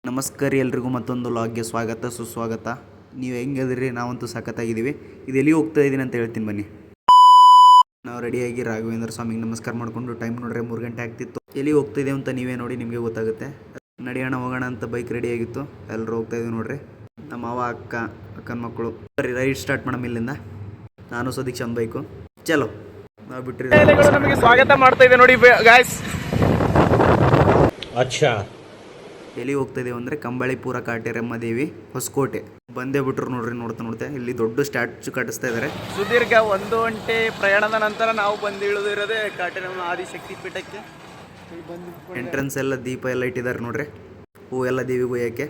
ನಮಸ್ಕಾರ ಎಲ್ರಿಗೂ ಮತ್ತೊಂದು ಲಾಗ್ಗೆ ಸ್ವಾಗತ ಸುಸ್ವಾಗತ. ನೀವು ಹೆಂಗದಿರಿ? ನಾವಂತೂ ಸಖತ್ತಾಗಿದ್ದೀವಿ. ಇದು ಎಲ್ಲಿ ಹೋಗ್ತಾ ಇದ್ದೀನಿ ಅಂತ ಹೇಳ್ತೀನಿ ಬನ್ನಿ. ನಾವು ರೆಡಿಯಾಗಿ ರಾಘವೇಂದ್ರ ಸ್ವಾಮಿಗೆ ನಮಸ್ಕಾರ ಮಾಡಿಕೊಂಡು ಟೈಮ್ ನೋಡ್ರೆ 3 ಗಂಟೆ ಆಗ್ತಿತ್ತು. ಎಲ್ಲಿ ಹೋಗ್ತಾ ಇದ್ದೀವಿ ಅಂತ ನೀವೇ ನೋಡಿ, ನಿಮಗೆ ಗೊತ್ತಾಗುತ್ತೆ. ನಡೆಯೋಣ ಹೋಗೋಣ ಅಂತ ಬೈಕ್ ರೆಡಿಯಾಗಿತ್ತು, ಎಲ್ಲರೂ ಹೋಗ್ತಾ ಇದೀವಿ ನೋಡ್ರಿ. ನಮ್ಮ ಮಾವ ಅಕ್ಕನ ಮಕ್ಕಳು. ಬರೀ ರೈಡ್ ಸ್ಟಾರ್ಟ್ ಮಾಡಮ್ ಇಲ್ಲಿಂದ. ನಾನು ಸದೀಕ್ಷ ಒಂದು ಬೈಕು. ಚಲೋ ನಾವು ಬಿಟ್ಟರೆ ನಮಗೆ ಸ್ವಾಗತ ಮಾಡ್ತಾ ಇದೆ ನೋಡಿ ಗಾಯ್ಸ್. ಅಚ್ಚಾ, ಎಲ್ಲಿ ಹೋಗ್ತಾ ಇದೀವಿ ಅಂದರೆ ಕಂಬಳಿಪುರ ಕಾಟೇರಮ್ಮ ದೇವಿ ಹೊಸಕೋಟೆ ಬಂದೇ ಬಿಟ್ರು ನೋಡ್ರಿ. ನೋಡ್ತಾ ಇಲ್ಲಿ ದೊಡ್ಡ ಸ್ಟ್ಯಾಚು ಕಟ್ಟಿಸ್ತಾ ಇದ್ದಾರೆ. ಸುದೀರ್ಘ 1 ಗಂಟೆ ಪ್ರಯಾಣದ ನಂತರ ನಾವು ಇಳಿದಿರೋದೇ ಕಾಟೇರಮ್ಮ ಆದಿಶಕ್ತಿ ಪೀಠಕ್ಕೆ. ಎಂಟ್ರೆನ್ಸ್ ಎಲ್ಲ ದೀಪ ಎಲ್ಲ ಇಟ್ಟಿದ್ದಾರೆ ನೋಡ್ರಿ. ಹೂ ಎಲ್ಲ ದೇವಿಗೆ ಒಯ್ಯಕ್ಕೆ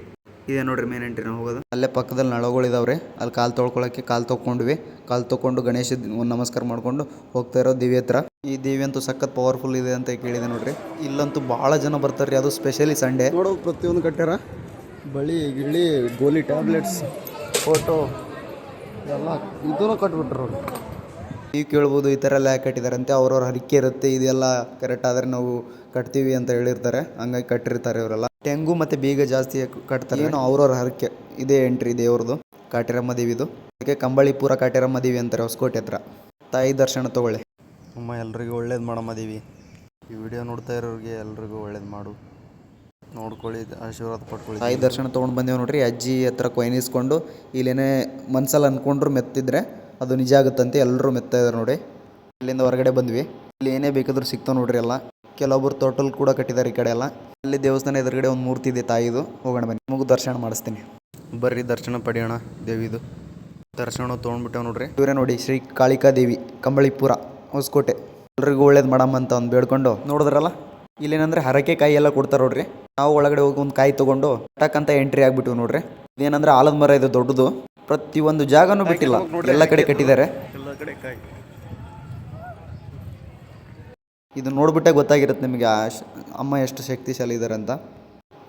ಇದೆ ನೋಡ್ರಿ ಮೇನ್ ಎಂಟ್ರಿ. ನಾವು ಹೋಗೋದು ಅಲ್ಲೇ ಪಕ್ಕದಲ್ಲಿ ನಳಗಳಿದಾವ್ರಿ. ಅಲ್ಲಿ ಕಾಲು ತೊಳ್ಕೊಳಕ್ಕೆ ಕಾಲು ತೊಗೊಂಡು ಗಣೇಶ ನಮಸ್ಕಾರ ಮಾಡ್ಕೊಂಡು ಹೋಗ್ತಾ ಇರೋ ದೇವಿ ಹತ್ರ. ಈ ದೇವಿ ಅಂತೂ ಸಖತ್ ಪವರ್ಫುಲ್ ಇದೆ ಅಂತ ಕೇಳಿದೆ ನೋಡ್ರಿ. ಇಲ್ಲಂತೂ ಭಾಳ ಜನ ಬರ್ತಾರೆ ರೀ, ಅದು ಸ್ಪೆಷಲಿ ಸಂಡೇ. ನೋಡೋದು ಪ್ರತಿಯೊಂದು ಕಟ್ಟ್ಯಾರ. ಬಳಿ ಗಿಳಿ ಗೋಲಿ ಟ್ಯಾಬ್ಲೆಟ್ಸ್ ಫೋಟೋ ಎಲ್ಲ ಇದನ್ನು ಕಟ್ಬಿಟ್ರು. ನೀವು ಕೇಳ್ಬೋದು ಈ ಥರ ಎಲ್ಲ ಯಾಕೆ ಕಟ್ಟಿದಾರಂತೆ. ಅವ್ರವ್ರ ಹರಿಕೆ ಇರುತ್ತೆ, ಇದೆಲ್ಲ ಕರೆಕ್ಟ್ ಆದರೆ ನಾವು ಕಟ್ತೀವಿ ಅಂತ ಹೇಳಿರ್ತಾರೆ, ಹಂಗಾಗಿ ಕಟ್ಟಿರ್ತಾರೆ ಇವರೆಲ್ಲ. ತೆಂಗು ಮತ್ತು ಬೀಗ ಜಾಸ್ತಿ ಕಟ್ತಾರೆ, ಏನು ಅವ್ರವ್ರ ಹರಕೆ. ಇದೇ ಎಂಟ್ರಿ ದೇವ್ರದ್ದು, ಕಾಟೇರಮ್ಮ ದೇವಿದು. ಅದಕ್ಕೆ ಕಂಬಳಿಪುರ ಕಾಟೇರಮ್ಮ ದೇವಿ ಅಂತಾರೆ ಹೊಸಕೋಟೆ ಹತ್ರ. ತಾಯಿ ದರ್ಶನ ತೊಗೊಳ್ಳಿ. ಅಮ್ಮ ಎಲ್ರಿಗೂ ಒಳ್ಳೇದು ಮಾಡಮ್ಮ ದೇವಿ. ಈ ವಿಡಿಯೋ ನೋಡ್ತಾ ಇರೋರಿಗೆ ಎಲ್ರಿಗೂ ಒಳ್ಳೇದು ಮಾಡು, ನೋಡ್ಕೊಳ್ಳಿ, ಆಶೀರ್ವಾದ ಪಡ್ಕೊಳ್ಳಿ. ತಾಯಿ ದರ್ಶನ ತೊಗೊಂಡು ಬಂದೇವು ನೋಡ್ರಿ. ಅಜ್ಜಿ ಹತ್ರ ಕೊಯ್ನಿಸ್ಕೊಂಡು ಇಲ್ಲೇನೇ ಮನ್ಸಲ್ಲಿ ಅಂದ್ಕೊಂಡ್ರು ಮೆತ್ತಿದ್ರೆ ಅದು ನಿಜ ಆಗುತ್ತಂತೆ. ಎಲ್ಲರೂ ಮೆತ್ತಾ ಇದ್ದಾರೆ ನೋಡಿ. ಇಲ್ಲಿಂದ ಹೊರಗಡೆ ಬಂದ್ವಿ. ಇಲ್ಲಿ ಏನೇ ಬೇಕಾದ್ರೂ ಸಿಗ್ತಾವೆ ನೋಡ್ರಿ ಎಲ್ಲ. ಕೆಲವೊಬ್ಬರು ತೋಟಲ್ ಕೂಡ ಕಟ್ಟಿದ್ದಾರೆ ಈ ಕಡೆ ಎಲ್ಲ. ಅಲ್ಲಿ ದೇವಸ್ಥಾನ ಎದುರುಗಡೆ ಒಂದು ಮೂರ್ತಿ ಇದೆ ತಾಯಿದು. ಹೋಗೋಣ ಬನ್ನಿ, ನಿಮಗೂ ದರ್ಶನ ಮಾಡಿಸ್ತೀನಿ. ಬರ್ರಿ ದರ್ಶನ ಪಡೆಯೋಣ ದೇವಿದು. ದರ್ಶನ ತೊಗೊಂಡ್ಬಿಟ್ಟೆವು ನೋಡ್ರಿ. ಇವರೇ ನೋಡಿ, ಶ್ರೀ ಕಾಳಿಕಾ ದೇವಿ ಕಂಬಳಿಪುರ ಹೊಸಕೋಟೆ. ಎಲ್ರಿಗೂ ಒಳ್ಳೇದು ಮಾಡಮ್ಮ ಅಂತ ಒಂದು ಬೇಡ್ಕೊಂಡು ನೋಡಿದ್ರಲ್ಲ. ಇಲ್ಲೇನಂದ್ರೆ ಹರಕೆ ಕಾಯಿ ಎಲ್ಲ ಕೊಡ್ತಾರೆ ನೋಡ್ರಿ. ನಾವು ಒಳಗಡೆ ಹೋಗಿ ಒಂದು ಕಾಯಿ ತೊಗೊಂಡು ಟಕ್ಕಂತ ಎಂಟ್ರಿ ಆಗಿಬಿಟ್ಟು ನೋಡ್ರಿ. ಇದೇನಂದ್ರೆ ಆಲದ ಮರ ಇದು ದೊಡ್ಡದು. ಪ್ರತಿಯೊಂದು ಜಾಗನೂ ಬಿಟ್ಟಿಲ್ಲ, ಎಲ್ಲ ಕಡೆ ಕಟ್ಟಿದ್ದಾರೆ. ಇದು ನೋಡ್ಬಿಟ್ಟೆ ಗೊತ್ತಾಗಿರುತ್ತೆ ನಿಮಗೆ ಅಮ್ಮ ಎಷ್ಟು ಶಕ್ತಿಶಾಲಿ ಇದ್ದಾರೆ ಅಂತ.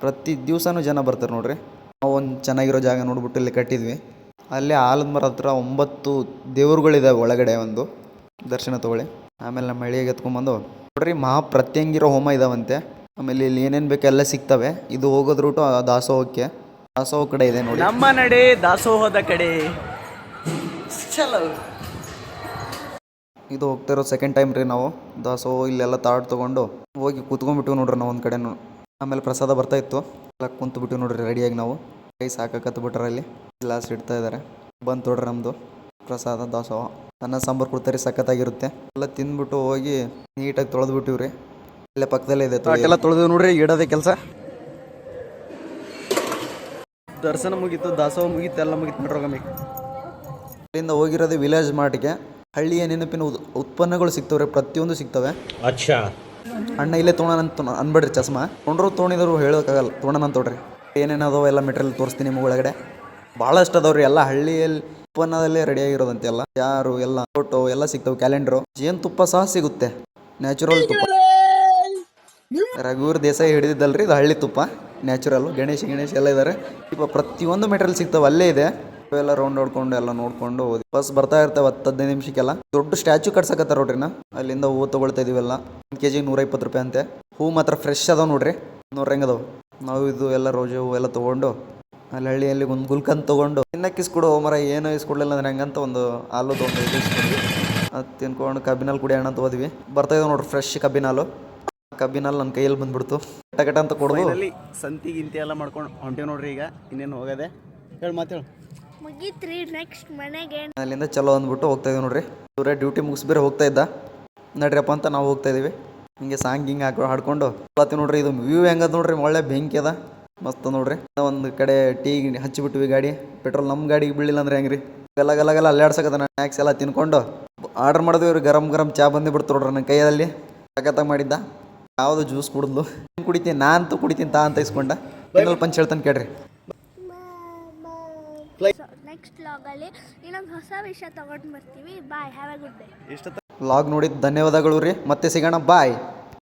ಪ್ರತಿ ದಿವಸನೂ ಜನ ಬರ್ತಾರೆ ನೋಡ್ರಿ. ನಾವು ಒಂದು ಚೆನ್ನಾಗಿರೋ ಜಾಗ ನೋಡ್ಬಿಟ್ಟು ಇಲ್ಲಿ ಕಟ್ಟಿದ್ವಿ. ಅಲ್ಲೇ ಆಲದ ಮರ ಹತ್ರ 9 ದೇವ್ರುಗಳಿದ್ದಾವೆ ಒಳಗಡೆ. ಒಂದು ದರ್ಶನ ತೊಗೊಳ್ಳಿ. ಆಮೇಲೆ ನಮ್ಮ ಹಳ್ಳಿಗೆ ಎತ್ಕೊಂಡ್ಬಂದು ನೋಡ್ರಿ, ಪ್ರತ್ಯಂಗಿರೋ ಹೋಮ ಇದಾವಂತೆ. ಆಮೇಲೆ ಇಲ್ಲಿ ಏನೇನು ಬೇಕು ಎಲ್ಲ ಸಿಗ್ತವೆ. ಇದು ಹೋಗೋದ್ ರೂಟು ದಾಸೋಹಕ್ಕೆ. ದಾಸೋಹ ಕಡೆ ಇದೆ ನೋಡಿ. ನಮ್ಮ ನಡೆ ದಾಸೋಹದ ಕಡೆ. ಚಲೋ. ಇದು ಹೋಗ್ತಾ ಇರೋ ಸೆಕೆಂಡ್ ಟೈಮ್ ರೀ ನಾವು ದಾಸೋಹ. ಇಲ್ಲೆಲ್ಲ ತಾಟ್ ತೊಗೊಂಡು ಹೋಗಿ ಕೂತ್ಕೊಂಡ್ಬಿಟ್ಟಿವಿ ನೋಡ್ರಿ ನಾವು ಒಂದು ಕಡೆನೂ. ಆಮೇಲೆ ಪ್ರಸಾದ ಬರ್ತಾ ಇತ್ತು, ಎಲ್ಲ ಕುಂತ್ಬಿಟ್ಟಿವಿ ನೋಡ್ರಿ ರೆಡಿಯಾಗಿ. ನಾವು ಕೈ ಸಾಕತ್ತು ಬಿಟ್ರೆ ಅಲ್ಲಿ ಗ್ಲಾಸ್ ಇಡ್ತಾ ಇದ್ದಾರೆ. ಬಂದು ತೊಡ್ರಿ ನಮ್ಮದು ಪ್ರಸಾದ ದಾಸೋಹ. ಅನ್ನ ಸಾಂಬಾರು ಕೊಡ್ತಾರೆ, ಸಖತ್ತಾಗಿರುತ್ತೆ. ಎಲ್ಲ ತಿಂದ್ಬಿಟ್ಟು ಹೋಗಿ ನೀಟಾಗಿ ತೊಳೆದ್ಬಿಟ್ಟಿವ್ರಿ. ಇಲ್ಲೇ ಪಕ್ಕದಲ್ಲೇ ಇದೆ, ಎಲ್ಲ ತೊಳೆದು ನೋಡ್ರಿ. ಇಡೋದೇ ಕೆಲಸ. ದರ್ಶನ ಮುಗೀತು, ದಾಸೋಹ ಮುಗೀತು, ಎಲ್ಲ ಮುಗೀತು ನೋಡ್ರಿ. ಅಲ್ಲಿಂದ ಹೋಗಿರೋದು ವಿಲೇಜ್ ಮಾರ್ಟ್ಗೆ. ಹಳ್ಳಿಯ ನೆನಪಿನ ಉತ್ಪನ್ನಗಳು ಸಿಗ್ತವ್ರೆ, ಪ್ರತಿಯೊಂದು ಸಿಗ್ತವೆ. ಅಚ್ಚಾ, ಅಣ್ಣ ಇಲ್ಲೇ ತೊಗೊಳಂತ ಅನ್ಬೇಡ್ರಿ, ಚಸ್ಮಾ ತೊಗೊಂಡಿದ್ರು ಹೇಳೋಕ್ಕಾಗಲ್ಲ. ತೊಗೊಳಂತ ತೊಡ್ರಿ. ಏನೇನದೋ ಎಲ್ಲ ಮೆಟೀರಿಯಲ್ ತೋರಿಸ್ತೀನಿ ನಿಮಗೆ ಒಳಗಡೆ. ಭಾಳಷ್ಟು ಅದಾವ್ರಿ. ಎಲ್ಲ ಹಳ್ಳಿಯಲ್ಲಿ ಉತ್ಪನ್ನದಲ್ಲೇ ರೆಡಿಯಾಗಿರೋದಂತೆಲ್ಲ. ಯಾರು ಎಲ್ಲ ಫೋಟೋ ಎಲ್ಲ ಸಿಗ್ತವೆ. ಕ್ಯಾಲೆಂಡ್ರು, ಜೇನುತುಪ್ಪ ಸಹ ಸಿಗುತ್ತೆ, ನ್ಯಾಚುರಲ್ ತುಪ್ಪ. ರಘುವೀರ್ ದೇಸಾಯಿ ಹಿಡಿದಿದ್ದಲ್ರಿ ಇದು ಹಳ್ಳಿ ತುಪ್ಪ, ನ್ಯಾಚುರಲ್ಲು. ಗಣೇಶ್ ಎಲ್ಲ ಇದ್ದಾರೆ. ಪ್ರತಿಯೊಂದು ಮೆಟೀರಿಯಲ್ ಸಿಗ್ತವೆ, ಅಲ್ಲೇ ಇದೆ. ಎಲ್ಲ ರೌಂಡ್ ಹೊಡ್ಕೊಂಡು ಎಲ್ಲ ನೋಡ್ಕೊಂಡು ಬಸ್ ಬರ್ತಾ ಇರ್ತವೆ 10-15 ನಿಮಿಷಕ್ಕೆಲ್ಲ. ದೊಡ್ಡ ಸ್ಟ್ಯಾಚು ಕಟ್ಸಕತ್ತಾರ ನೋಡ್ರಿ. ಅಲ್ಲಿಂದ ಹೂವು ತೊಗೊಳ್ತಾ ಇದೀವಲ್ಲ. 1 kg 120 ರೂಪಾಯಿ ಅಂತೆ. ಹೂ ಮಾತ್ರ ಫ್ರೆಶ್ ಅದಾವ ನೋಡ್ರಿ. ನೋಡ್ರಿ ಹೆಂಗದಾವ. ನಾವು ಇದು ಎಲ್ಲ ರೋಜು ಹೂವು ಎಲ್ಲ ತೊಗೊಂಡು ಅಲ್ಲಿ ಹಳ್ಳಿಯಲ್ಲಿ ಒಂದು ಗುಲ್ಕಂದ್ ತೊಗೊಂಡು ತಿನ್ನಕ್ಕೆ ಇಸ್ಕೊಡು ಮರ. ಏನೋ ಇಸ್ಕೊಡ್ಲಿಲ್ಲ ಅಂದ್ರೆ ಹೆಂಗಂತ ಒಂದು ಹಾಲು ತೊಗೊಂಡು ಇಸ್ಕೊಂಡ್ವಿ. ಅದು ತಿನ್ಕೊಂಡು ಕಬ್ಬಿನಲ್ಲಿ ಕುಡಿಯೋಣ ಅಂತ ಹೋದ್ವಿ. ಬರ್ತಾ ಇದಾವೆ ನೋಡ್ರಿ ಫ್ರೆಶ್ ಕಬ್ಬಿನಾಲು. ಕಬ್ಬಿನಲ್ಲಿ ನನ್ನ ಕೈಯಲ್ಲಿ ಬಂದ್ಬಿಡ್ತು. ಕಟ ಅಂತ ಕೊಡೋದು. ಸಂತಿ ಗಿಂತಿ ಎಲ್ಲ ಮಾಡ್ಕೊಂಡು ಹೊಂಟೇವ್ ನೋಡ್ರಿ. ಈಗ ಇನ್ನೇನು ಹೋಗದೆ ಹೇಳಿ ಮಾತೇಳು ಮುಗೀತ್ರಿ. ನೆಕ್ಸ್ಟ್ ಮನೆಗೆ ಅಲ್ಲಿಂದ ಚಲೋ ಅಂದ್ಬಿಟ್ಟು ಹೋಗ್ತಾ ಇದೀವಿ ನೋಡ್ರಿ. ಇವರೇ ಡ್ಯೂಟಿ ಮುಗಿಸ್ಬೇರೆ ಹೋಗ್ತಾ ಇದ್ದ. ನಡ್ರಿಯಪ್ಪ ಅಂತ ನಾವು ಹೋಗ್ತಾ ಇದೀವಿ. ಹಿಂಗೆ ಸಾಂಗ್ ಹಿಂಗೆ ಹಾಡ್ಕೊಂಡು ಬರ್ತೀವಿ ನೋಡ್ರಿ. ಇದು ವ್ಯೂ ಹೆಂಗದ ನೋಡ್ರಿ, ಒಳ್ಳೆ ಬೆಂಕಿ ಅದ, ಮಸ್ತ್ ನೋಡ್ರಿ. ಒಂದು ಕಡೆ ಟೀ ಹಚ್ಚಿಬಿಟ್ವಿ ಗಾಡಿ. ಪೆಟ್ರೋಲ್ ನಮ್ಮ ಗಾಡಿಗೆ ಬೀಳಿಲ್ಲ ಅಂದ್ರೆ ಹೆಂಗ್ರಿ. ಗಲ್ಲ ಅಲ್ಲಾಡ್ಸಕದ. ಸ್ನ್ಯಾಕ್ಸ್ ಎಲ್ಲ ತಿನ್ಕೊಂಡು ಆರ್ಡರ್ ಮಾಡಿದ್ವಿ. ಇವ್ರು ಗರಂ ಚಾ ಬಂದು ಬಿಡ್ತು ನೋಡ್ರಿ ನನ್ನ ಕೈಯಲ್ಲಿ. ಸಖತ್ತಾಗಿ ಮಾಡಿದ್ದ. ಯಾವುದು ಜ್ಯೂಸ್ ಕುಡಿದ್ಲು. ಕುಡಿತೀನಿ ನಾನಂತೂ ಕುಡಿತೀನಿ ತಾ ಅಂತ ಇಸ್ಕೊಂಡ. ಫೈನಲ್ ಪಂಚ್ ಹೇಳ್ತಾನೆ ಕೇಳ್ರಿ. ನೆಕ್ಸ್ಟ್ ವ್ಲಾಗಲ್ಲಿ ಇನ್ನೊಂದು ಹೊಸ ವಿಷಯ ತಗೊಂಡು ಬರ್ತೀವಿ. Bye, have a good day. Vlog ನೋಡಿದ್ದು ಧನ್ಯವಾದಗಳು ರೀ. ಮತ್ತೆ ಸಿಗೋಣ, ಬಾಯ್.